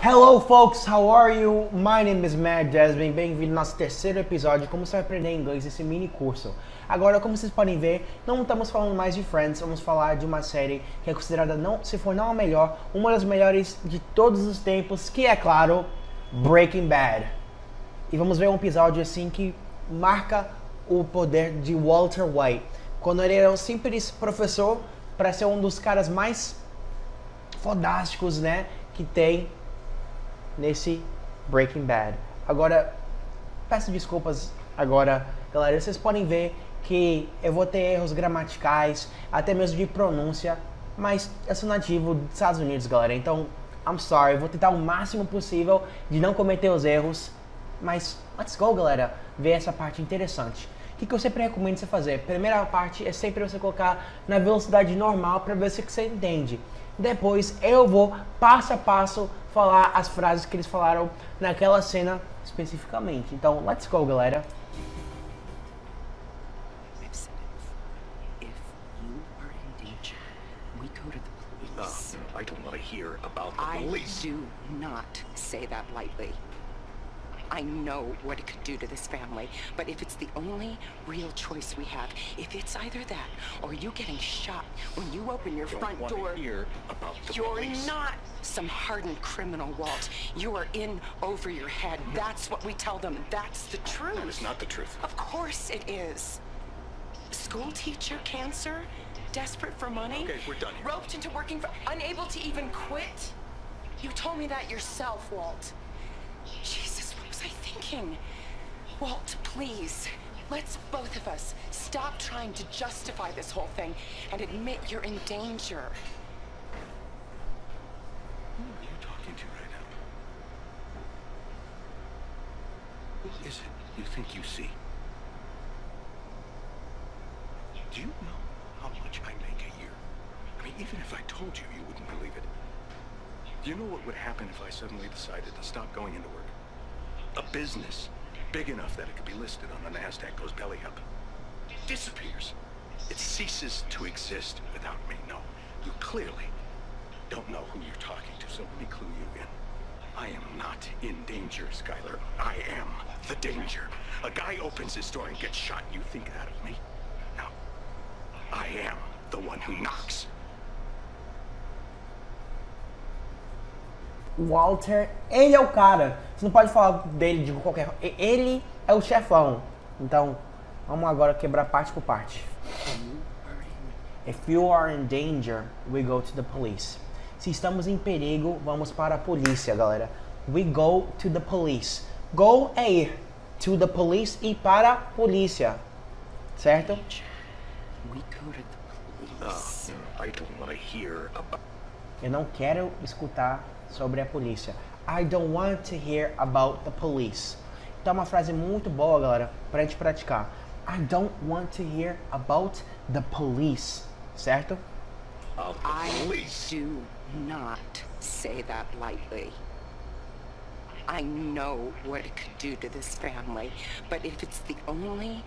Hello folks, how are you? My name is Matt Jasmine, bem-vindo ao nosso terceiro episódio de como você vai aprender inglês nesse mini curso. Agora, como vocês podem ver, não estamos falando mais de Friends, vamos falar de uma série que é considerada, não, se for não a melhor, uma das melhores de todos os tempos, que é, claro, Breaking Bad. E vamos ver um episódio assim que marca o poder de Walter White, quando ele era um simples professor para ser um dos caras mais fodásticos, né, que tem nesse Breaking Bad. Agora, peço desculpas agora, galera, vocês podem ver que eu vou ter erros gramaticais, até mesmo de pronúncia, mas eu sou nativo dos Estados Unidos, galera, então, I'm sorry, eu vou tentar o máximo possível de não cometer os erros, mas let's go, galera, ver essa parte interessante. O que eu sempre recomendo você fazer? Primeira parte é sempre você colocar na velocidade normal para ver se você entende. Depois eu vou passo a passo falar as frases que eles falaram naquela cena especificamente. Então, let's go, galera. I don't want to hear about the police. I do not say that lightly. I know what it could do to this family, but if it's the only real choice we have, if it's either that or you getting shot when you open your front door, Hear about the you're police. not some hardened criminal, Walt. You are in over your head. That's what we tell them. That's the truth. That is not the truth. Of course it is. School teacher, cancer, desperate for money. Okay, we're done here. Roped into working for, unable to even quit. You told me that yourself, Walt. Jesus, what was I thinking? Walt, please, let's both of us stop trying to justify this whole thing and admit you're in danger. Who are you talking to right now? Who is it you think you see? Do you know how much I make a year? I mean, even if I told you, you wouldn't believe it. Do you know what would happen if I suddenly decided to stop going into work? A business big enough that it could be listed on the NASDAQ goes belly up. Disappears. It ceases to exist without me. No, you clearly don't know who you're talking to, so let me clue you in. I am not in danger, Skylar. I am the danger. A guy opens his door and gets shot. You think that of me? No. I am the one who knocks. Walter, ele é o cara. Você não pode falar dele de qualquer... Ele é o chefão. Então, vamos agora quebrar parte por parte. If you are in danger, we go to the police. Se estamos em perigo, vamos para a polícia, galera. We go to the police. Go é ir. To the police e para a polícia. Certo? We go to the police. I don't want to hear about... Eu não quero escutar sobre a polícia. I don't want to hear about the police. Então é uma frase muito boa, galera, pra gente praticar. I don't want to hear about the police. Certo? I do not say that lightly. I know what it could do to this family, but if it's the only...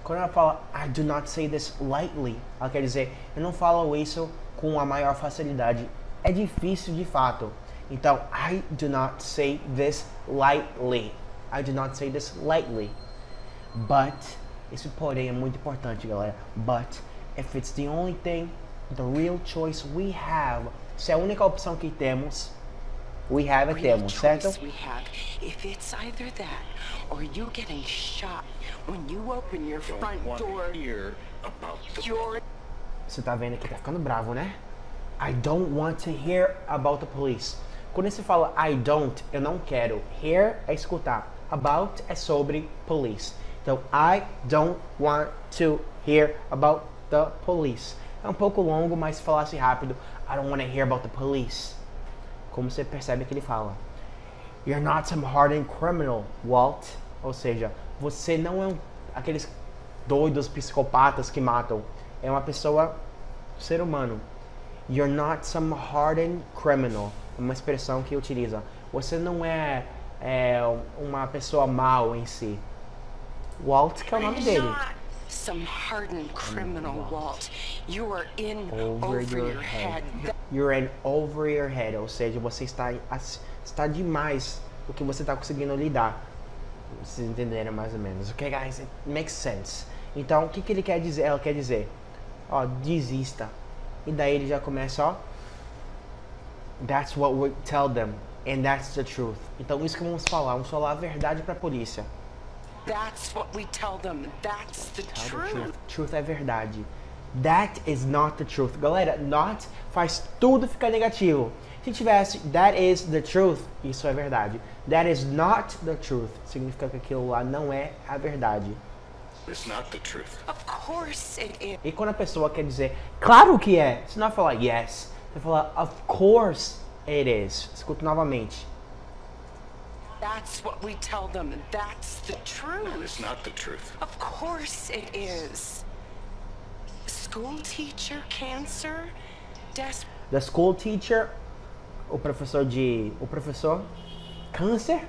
Quando ela fala I do not say this lightly, ela quer dizer, eu não falo isso com a maior facilidade. É difícil de fato. Então, I do not say this lightly. I do not say this lightly. But, esse porém é muito importante, galera. But, if it's the only thing, the real choice we have, se é a única opção que temos, we have é temos, certo? We have, if it's either that or you getting shot when you open your front door, hear about the... you're... Você tá vendo que tá ficando bravo, né? I don't want to hear about the police. Quando você fala I don't, eu não quero. Hear é escutar. About é sobre police. Então, I don't want to hear about the police. É um pouco longo, mas se falasse rápido, I don't want to hear about the police. Como você percebe que ele fala. You're not some hardened criminal, Walt. Ou seja, você não é aqueles doidos psicopatas que matam. É uma pessoa, ser humano. You're not some hardened criminal. É uma expressão que utiliza. Você não é uma pessoa mal em si. Walt, que é o nome dele. some hardened criminal, Walt. You are in Over your head. You're in over your head. Ou seja, você está demais do que você está conseguindo lidar. Vocês entenderam mais ou menos. Ok, guys? It makes sense. Então, o que ele quer dizer? Ela quer dizer, ó, desista. E daí ele já começa, ó. That's what we tell them. And that's the truth. Então, isso que vamos falar a verdade pra polícia. That's what we tell them. That's the truth. Truth é verdade. That is not the truth. Galera, not faz tudo ficar negativo. Se tivesse that is the truth, isso é verdade. That is not the truth significa que aquilo lá não é a verdade. It's not the truth. Of course it is. E quando a pessoa quer dizer claro que é, você não vai falar yes, você vai falar of course it is. Escuta novamente. That's what we tell them. That's the truth. It's not the truth. Of course it is. School teacher, cancer, The school teacher, o professor, câncer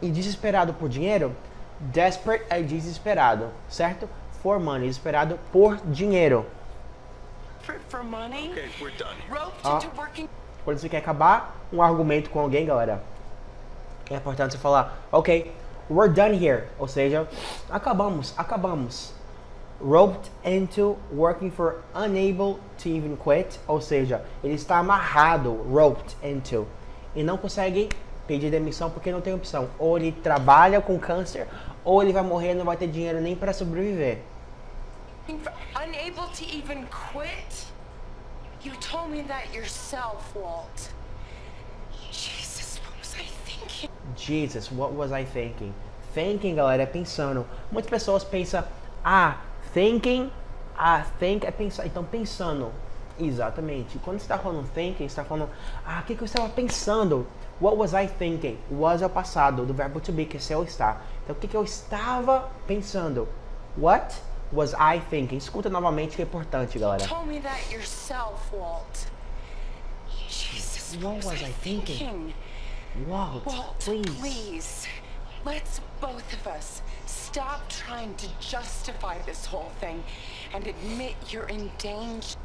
e desesperado por dinheiro. Desperate é desesperado, certo? For money, desesperado por dinheiro. For money? Okay, we're done here. Roped into working. Quando você quer acabar um argumento com alguém, galera, é importante você falar, ok, we're done here. Ou seja, acabamos. Roped into working for unable to even quit. Ou seja, ele está amarrado, roped into, e não consegue pedir demissão porque não tem opção. Ou ele trabalha com câncer, ou ele vai morrer e não vai ter dinheiro nem para sobreviver. Unable to even quit? You told me that yourself, Walt. Jesus, what was I thinking? Jesus, what was I thinking? Thinking, galera, é pensando. Muitas pessoas pensam, thinking, think é pensar. Então, pensando. Exatamente. Quando você está falando thinking, você está falando, o que eu estava pensando? What was I thinking? Was é o passado, do verbo to be, que é o estar. Então, o que eu estava pensando? What was I thinking? Escuta novamente que é importante, galera. Told me that yourself, Walt. Jesus, What was I thinking? Walt, please. Let's both of us stop trying to justify this whole thing and admit you're in danger.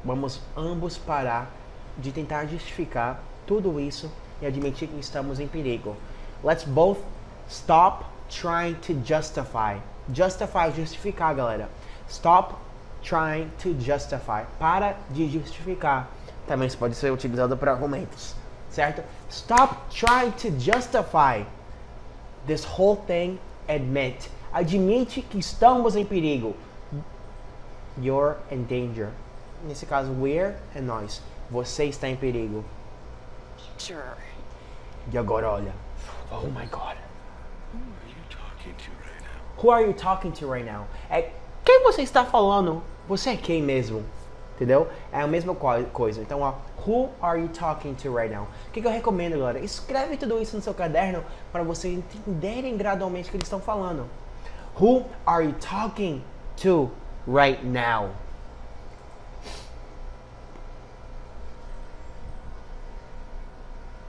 Vamos ambos parar de tentar justificar tudo isso e admitir que estamos em perigo. Let's both stop trying to justify. Justify, justificar, galera. Stop trying to justify. Para de justificar. Também isso pode ser utilizado para argumentos, certo? Stop trying to justify this whole thing. Admit. Admite que estamos em perigo. You're in danger. Nesse caso, we're é nós. Você está em perigo. Sure. E agora, olha. Oh my God. Who are you talking to right now? Who are you talking to right now? É quem você está falando? Você é quem mesmo? Entendeu? É a mesma coisa. Então, ó, who are you talking to right now? O que eu recomendo, galera? Escreve tudo isso no seu caderno para vocês entenderem gradualmente o que eles estão falando. Who are you talking to right now?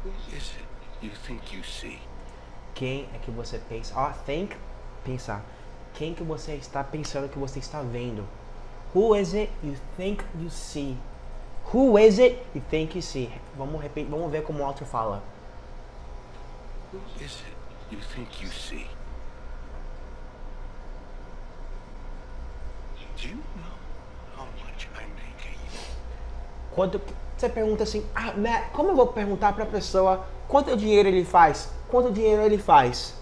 Who is it you think you see? Quem é que você pensa? Ó, think, pensar. Quem que você está pensando que você está vendo? Who is it you think you see? Who is it you think you see? Vamos repetir, vamos ver como o autor fala. Who is it you think you see? Do you know how much I make a year? Quanto você pergunta assim, Matt, como eu vou perguntar para a pessoa quanto dinheiro ele faz? Quanto dinheiro ele faz?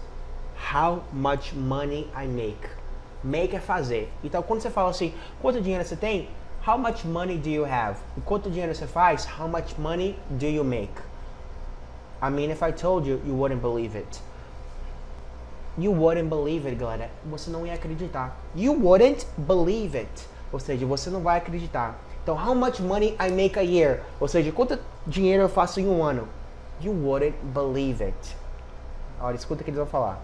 How much money I make? Make é fazer. Então, quando você fala assim, quanto dinheiro você tem? How much money do you have? E quanto dinheiro você faz? How much money do you make? I mean, if I told you, you wouldn't believe it. You wouldn't believe it, galera. Você não ia acreditar. You wouldn't believe it. Ou seja, você não vai acreditar. Então, how much money I make a year? Ou seja, quanto dinheiro eu faço em um ano? You wouldn't believe it. Olha, escuta o que eles vão falar.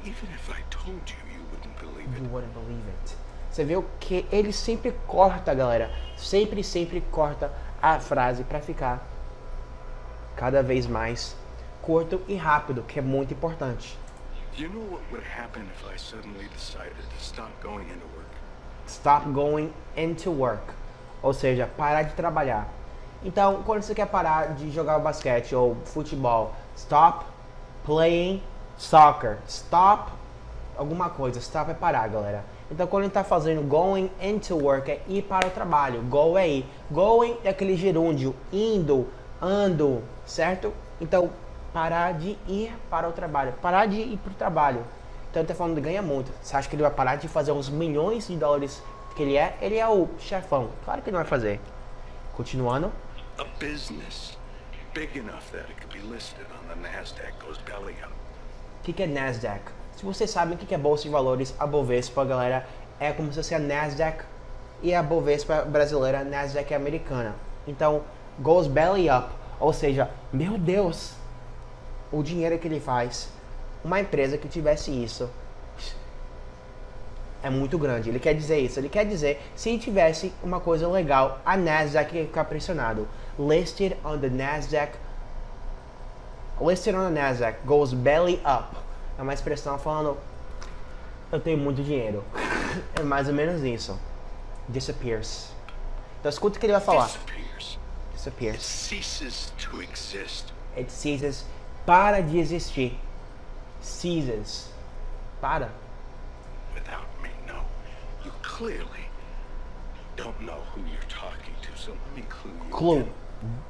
Even if I told you, you wouldn't believe it. You wouldn't believe it. Você vê o que ele sempre corta, galera. Sempre corta a frase para ficar cada vez mais curto e rápido, que é muito importante. You know what would happen if I suddenly decided to stop going into work? Stop going into work. Ou seja, parar de trabalhar. Então, quando você quer parar de jogar basquete ou futebol, stop playing soccer. Stop alguma coisa. Stop é parar, galera. Então, quando a gente tá fazendo going into work, é ir para o trabalho. Go é ir. Going é aquele gerúndio. Indo, ando, certo? Então, parar de ir para o trabalho. Parar de ir para o trabalho. Então, ele tá falando de ganha muito. Você acha que ele vai parar de fazer os milhões de dólares que ele é? Ele é o chefão. Claro que ele não vai fazer. Continuando. A business big enough that it could be listed on the Nasdaq goes belly up. O que é Nasdaq? Se vocês sabem o que é Bolsa de Valores, a Bovespa, galera, é como se fosse a Nasdaq e a Bovespa brasileira, a Nasdaq é americana. Então, goes belly up, ou seja, meu Deus, o dinheiro que ele faz, uma empresa que tivesse isso, é muito grande. Ele quer dizer isso, ele quer dizer, se tivesse uma coisa legal, a Nasdaq ia ficar pressionado. Listed on the Nasdaq, goes belly up. É uma expressão falando, eu tenho muito dinheiro. É mais ou menos isso. Disappears. Então escuta o que ele vai falar. Disappears. It ceases to exist. It ceases. Para de existir. Ceases. Para. Without me, no. You clearly don't know who you're talking to, so let me clue you Clue. in.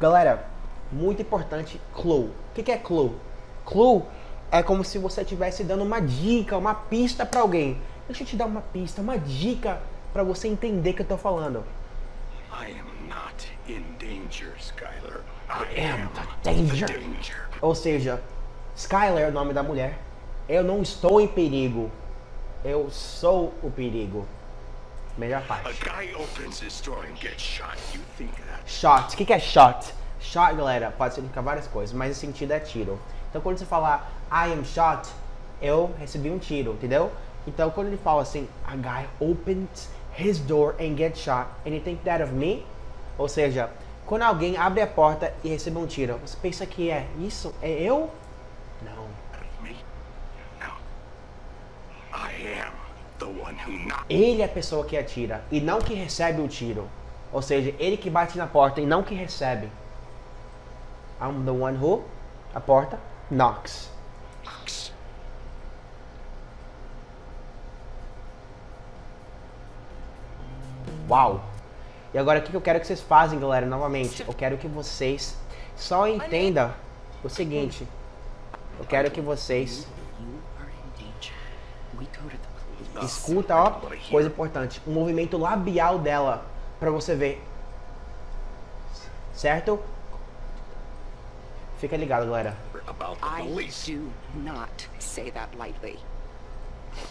Galera, muito importante, clue. O que é clue? Clue é como se você estivesse dando uma dica, uma pista para alguém. Deixa eu te dar uma pista, uma dica para você entender o que eu tô falando. I am not in danger, Skylar. I am the danger. Ou seja, Skylar é o nome da mulher. Eu não estou em perigo. Eu sou o perigo. Melhor A parte. guy opens his store and gets shot. You think that? Shot. O que é shot? Shot, galera, pode significar várias coisas, mas o sentido é tiro. Então, quando você falar I am shot, eu recebi um tiro, entendeu? Então, quando ele fala assim, a guy opens his door and gets shot, and you think that of me? Ou seja, quando alguém abre a porta e recebe um tiro, você pensa que é isso? É eu? Não. Me? No. I am the one who knocks. Ele é a pessoa que atira e não que recebe o tiro. Ou seja, ele que bate na porta e não que recebe. I'm the one who, a porta, knocks. Uau! E agora o que eu quero que vocês fazem, galera, novamente? Eu quero que vocês só entendam o seguinte. Eu quero que vocês escuta, ó, coisa importante, o movimento labial dela, pra você ver. Certo? Fica ligado, galera. About the I police. do not say that lightly.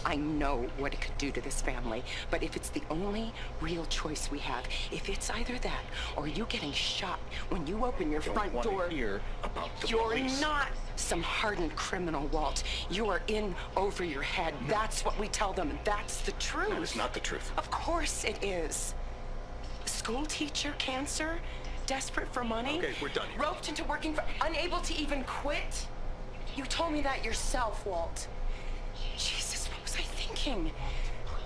I know what it could do to this family, but if it's the only real choice we have, if it's either that or you getting shot when you open your front Don't door, want to hear about the you're police. not some hardened criminal, Walt. You are in over your head. That's what we tell them, and that's the truth. That is not the truth. Of course it is. School teacher, cancer, desperate for money. Okay, we're done here. Roped into working for, unable to even quit. You told me that yourself, Walt. Jesus, what was I thinking?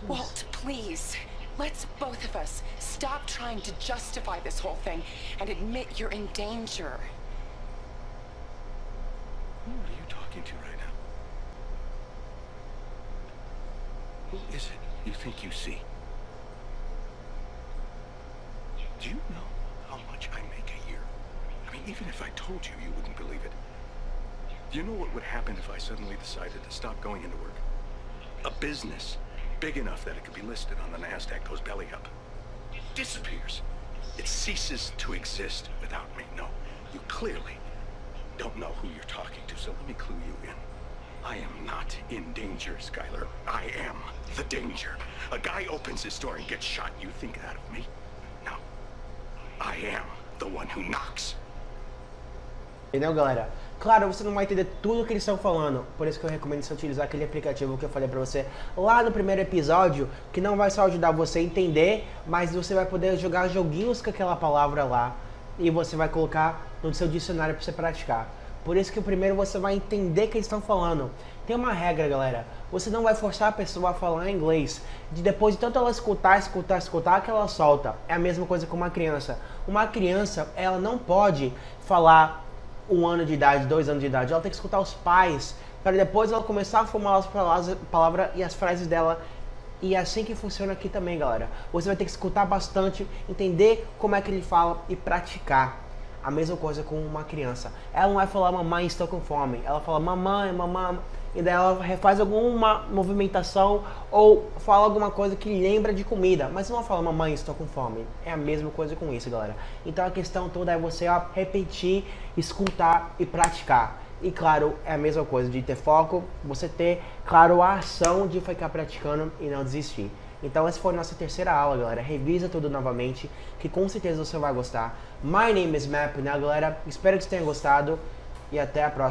Walt, please. Let's both of us stop trying to justify this whole thing and admit you're in danger. Who are you talking to right now? Who is it you think you see? Do you know how much I make a year? I mean, even if I told you, you wouldn't believe it. Do you know what would happen if I suddenly decided to stop going into work? A business big enough that it could be listed on the Nasdaq goes belly up. Disappears. It ceases to exist without me. No, you clearly don't know who you're talking to, so let me clue you in. I am not in danger, Skylar. I am the danger. A guy opens his door and gets shot. You think that of me? No. I am the one who knocks. Entendeu, galera? Claro, você não vai entender tudo o que eles estão falando, por isso que eu recomendo você utilizar aquele aplicativo que eu falei pra você lá no primeiro episódio, que não vai só ajudar você a entender, mas você vai poder jogar joguinhos com aquela palavra lá e você vai colocar no seu dicionário pra você praticar. Por isso que primeiro você vai entender o que eles estão falando. Tem uma regra, galera. Você não vai forçar a pessoa a falar inglês. Depois de tanto ela escutar, que ela solta. É a mesma coisa com uma criança. Uma criança, ela não pode falar 1 ano de idade, 2 anos de idade. Ela tem que escutar os pais, para depois ela começar a formular as palavras e as frases dela. E é assim que funciona aqui também, galera. Você vai ter que escutar bastante, entender como é que ele fala e praticar. A mesma coisa com uma criança. Ela não vai falar mamãe, estou com fome. Ela fala mamãe, mamãe. E daí ela faz alguma movimentação ou fala alguma coisa que lembra de comida. Mas não fala mamãe, estou com fome. É a mesma coisa com isso, galera. Então a questão toda é você repetir, escutar e praticar. E claro, é a mesma coisa de ter foco, você ter, claro, a ação de ficar praticando e não desistir. Então essa foi a nossa terceira aula, galera. Revisa tudo novamente, que com certeza você vai gostar. My name is Map, né, galera? Espero que você tenha gostado e até a próxima.